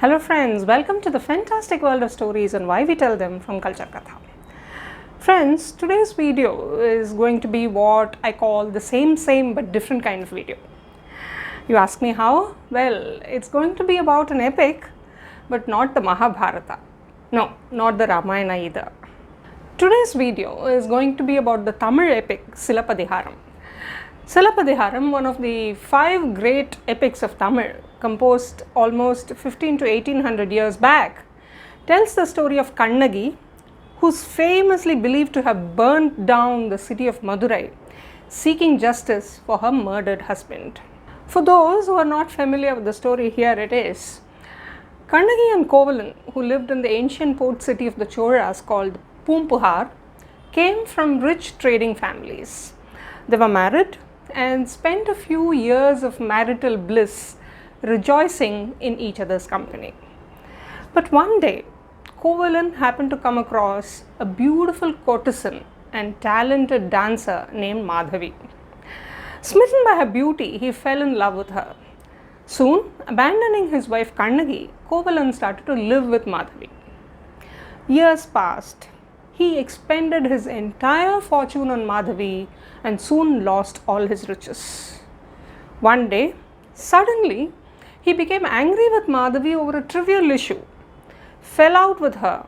Hello friends, welcome to the fantastic world of stories and why we tell them from Culture Katha. Friends, today's video is going to be what I call the same but different kind of video. You ask me how? Well, it's going to be about an epic but not the Mahabharata. No, not the Ramayana either. Today's video is going to be about the Tamil epic Silapathikaram. Silapathikaram, one of the 5 great epics of Tamil, composed almost 15 to 1800 years back, tells the story of Kannagi, who is famously believed to have burnt down the city of Madurai, seeking justice for her murdered husband. For those who are not familiar with the story, here it is. Kannagi and Kovalan, who lived in the ancient port city of the Cholas called Pumpuhar, came from rich trading families. They were married and spent a few years of marital bliss rejoicing in each other's company. But one day, Kovalan happened to come across a beautiful courtesan and talented dancer named Madhavi. Smitten by her beauty, he fell in love with her. Soon, abandoning his wife Kannagi, Kovalan started to live with Madhavi. Years passed. He expended his entire fortune on Madhavi and soon lost all his riches. One day, suddenly, he became angry with Madhavi over a trivial issue, fell out with her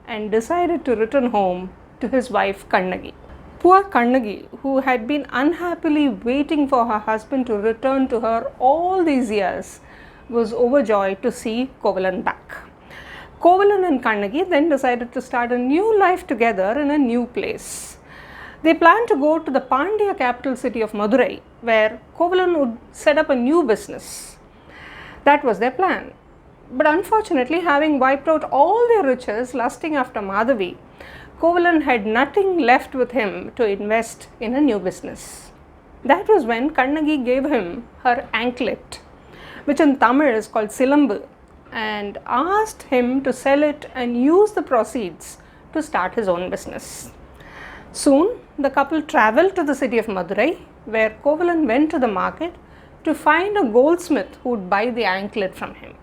and decided to return home to his wife Kannagi. Poor Kannagi, who had been unhappily waiting for her husband to return to her all these years, was overjoyed to see Kovalan back. Kovalan and Kannagi then decided to start a new life together in a new place. They planned to go to the Pandya capital city of Madurai, where Kovalan would set up a new business. That was their plan. But unfortunately, having wiped out all their riches lusting after Madhavi, Kovalan had nothing left with him to invest in a new business. That was when Kannagi gave him her anklet, which in Tamil is called Silambu, and asked him to sell it and use the proceeds to start his own business. Soon, the couple travelled to the city of Madurai, where Kovalan went to the market to find a goldsmith who would buy the anklet from him.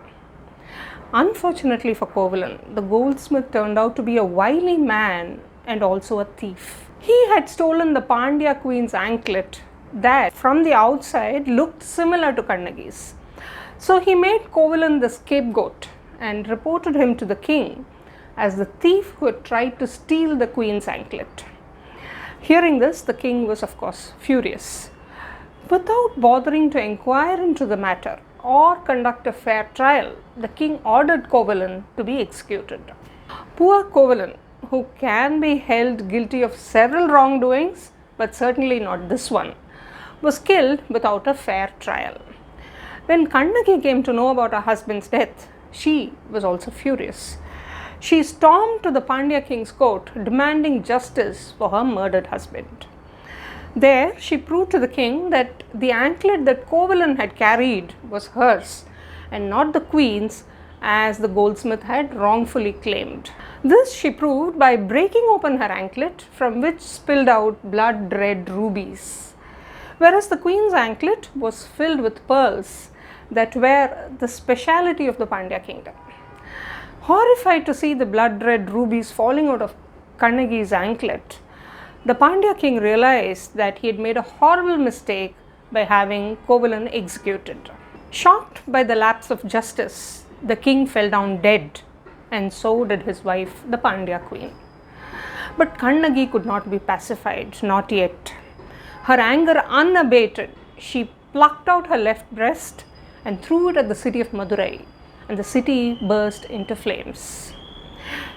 Unfortunately for Kovalan, the goldsmith turned out to be a wily man and also a thief. He had stolen the Pandya queen's anklet that from the outside looked similar to Kannagi's. So he made Kovalan the scapegoat and reported him to the king as the thief who had tried to steal the queen's anklet. Hearing this, the king was of course furious. Without bothering to inquire into the matter or conduct a fair trial, the king ordered Kovalan to be executed. Poor Kovalan, who can be held guilty of several wrongdoings, but certainly not this one, was killed without a fair trial. When Kannagi came to know about her husband's death, she was also furious. She stormed to the Pandya king's court demanding justice for her murdered husband. There, she proved to the king that the anklet that Kovalan had carried was hers and not the queen's, as the goldsmith had wrongfully claimed. This she proved by breaking open her anklet, from which spilled out blood-red rubies, whereas the queen's anklet was filled with pearls that were the speciality of the Pandya kingdom. Horrified to see the blood-red rubies falling out of Kannagi's anklet, the Pandya king realized that he had made a horrible mistake by having Kovalan executed. Shocked by the lapse of justice, the king fell down dead, and so did his wife, the Pandya queen. But Kannagi could not be pacified, not yet. Her anger unabated, she plucked out her left breast and threw it at the city of Madurai, and the city burst into flames.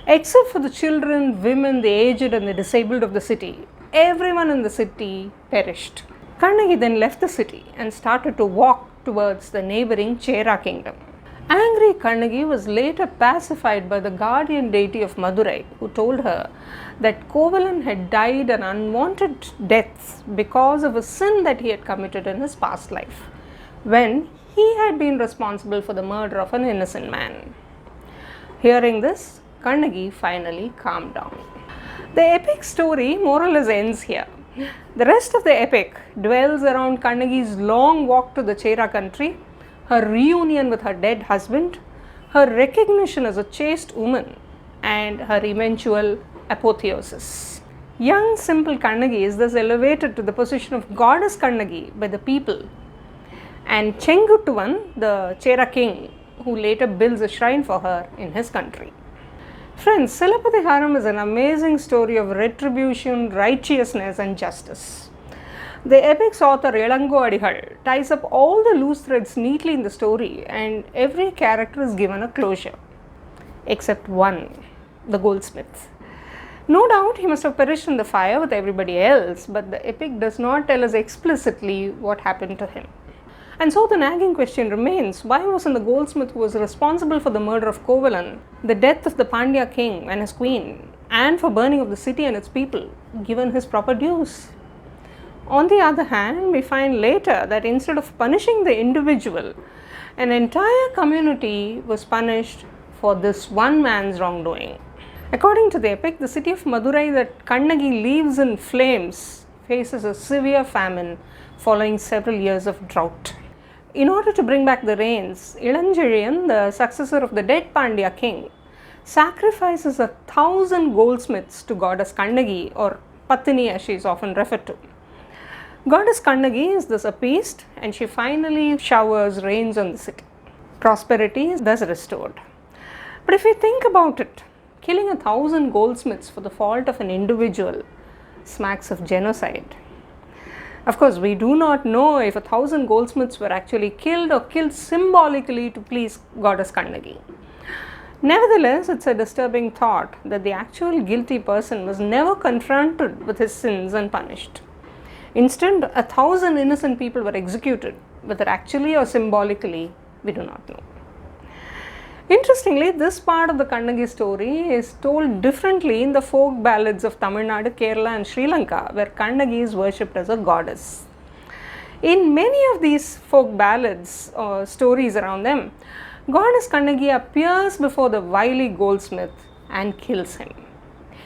Except for the children, women, the aged and the disabled of the city, everyone in the city perished. Kannagi then left the city and started to walk towards the neighbouring Chera kingdom. Angry Kannagi was later pacified by the guardian deity of Madurai, who told her that Kovalan had died an unwanted death because of a sin that he had committed in his past life, when he had been responsible for the murder of an innocent man. Hearing this, Kannagi finally calmed down. The epic story more or less ends here. The rest of the epic dwells around Kannagi's long walk to the Chera country, her reunion with her dead husband, her recognition as a chaste woman, and her eventual apotheosis. Young simple Kannagi is thus elevated to the position of goddess Kannagi by the people, and Chenguttuvan, the Chera king, who later builds a shrine for her in his country. Friends, Silapathikaram is an amazing story of retribution, righteousness and justice. The epic's author Ilango Adigal ties up all the loose threads neatly in the story, and every character is given a closure, except one, the goldsmith. No doubt he must have perished in the fire with everybody else, but the epic does not tell us explicitly what happened to him. And so the nagging question remains, why wasn't the goldsmith who was responsible for the murder of Kovalan, the death of the Pandya king and his queen, and for burning of the city and its people, given his proper dues? On the other hand, we find later that instead of punishing the individual, an entire community was punished for this one man's wrongdoing. According to the epic, the city of Madurai that Kannagi leaves in flames faces a severe famine following several years of drought. In order to bring back the rains, Ilanjiriyan, the successor of the dead Pandya king, sacrifices 1,000 goldsmiths to goddess Kannagi, or Patini as she is often referred to. Goddess Kannagi is thus appeased, and she finally showers rains on the city. Prosperity is thus restored. But if we think about it, killing 1,000 goldsmiths for the fault of an individual smacks of genocide. Of course, we do not know if 1,000 goldsmiths were actually killed or killed symbolically to please goddess Kannagi. Nevertheless, it's a disturbing thought that the actual guilty person was never confronted with his sins and punished. Instead, 1,000 innocent people were executed, whether actually or symbolically, we do not know. Interestingly, this part of the Kannagi story is told differently in the folk ballads of Tamil Nadu, Kerala and Sri Lanka, where Kannagi is worshipped as a goddess. In many of these folk ballads or stories around them, goddess Kannagi appears before the wily goldsmith and kills him.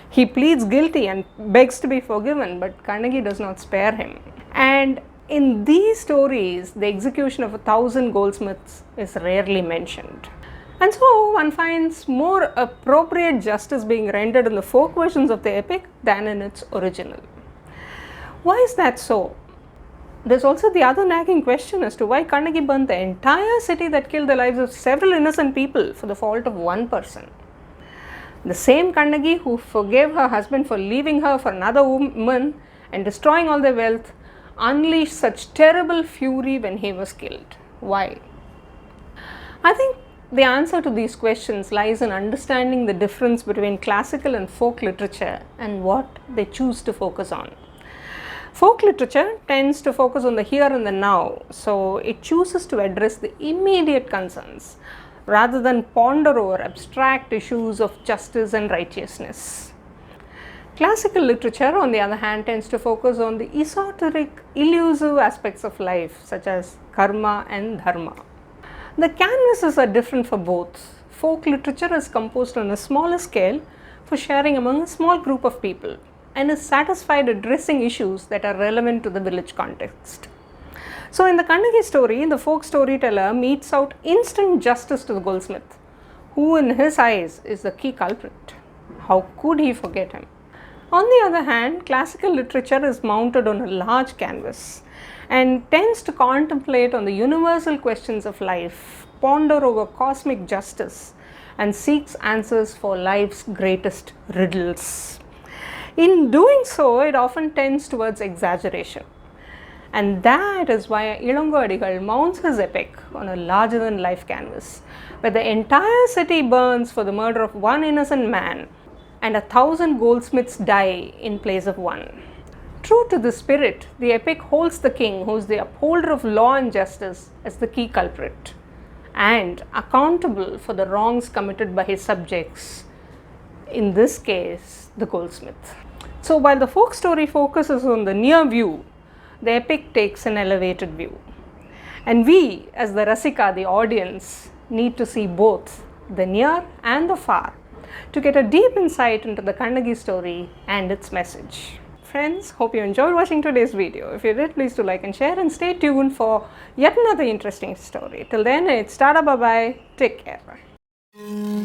He pleads guilty and begs to be forgiven, but Kannagi does not spare him. And in these stories, the execution of 1,000 goldsmiths is rarely mentioned. And so one finds more appropriate justice being rendered in the folk versions of the epic than in its original. Why is that so? There's also the other nagging question as to why Kannagi burnt the entire city that killed the lives of several innocent people for the fault of one person. The same Kannagi who forgave her husband for leaving her for another woman and destroying all their wealth unleashed such terrible fury when he was killed. Why? I think the answer to these questions lies in understanding the difference between classical and folk literature and what they choose to focus on. Folk literature tends to focus on the here and the now, so it chooses to address the immediate concerns rather than ponder over abstract issues of justice and righteousness. Classical literature, on the other hand, tends to focus on the esoteric, elusive aspects of life, such as karma and dharma. The canvases are different for both. Folk literature is composed on a smaller scale for sharing among a small group of people and is satisfied addressing issues that are relevant to the village context. So in the Kannagi story, the folk storyteller metes out instant justice to the goldsmith, who in his eyes is the key culprit. How could he forget him? On the other hand, classical literature is mounted on a large canvas and tends to contemplate on the universal questions of life, ponder over cosmic justice, and seeks answers for life's greatest riddles. In doing so, it often tends towards exaggeration. And that is why Ilango Adigal mounts his epic on a larger than life canvas, where the entire city burns for the murder of one innocent man and 1,000 goldsmiths die in place of one. True to this spirit, the epic holds the king, who is the upholder of law and justice, as the key culprit and accountable for the wrongs committed by his subjects, in this case, the goldsmith. So while the folk story focuses on the near view, the epic takes an elevated view. And we, as the Rasika, the audience, need to see both the near and the far to get a deep insight into the Kannagi story and its message. Friends, hope you enjoyed watching today's video. If you did, please do like and share and stay tuned for yet another interesting story. Till then, it's tada, bye bye, take care. Hi.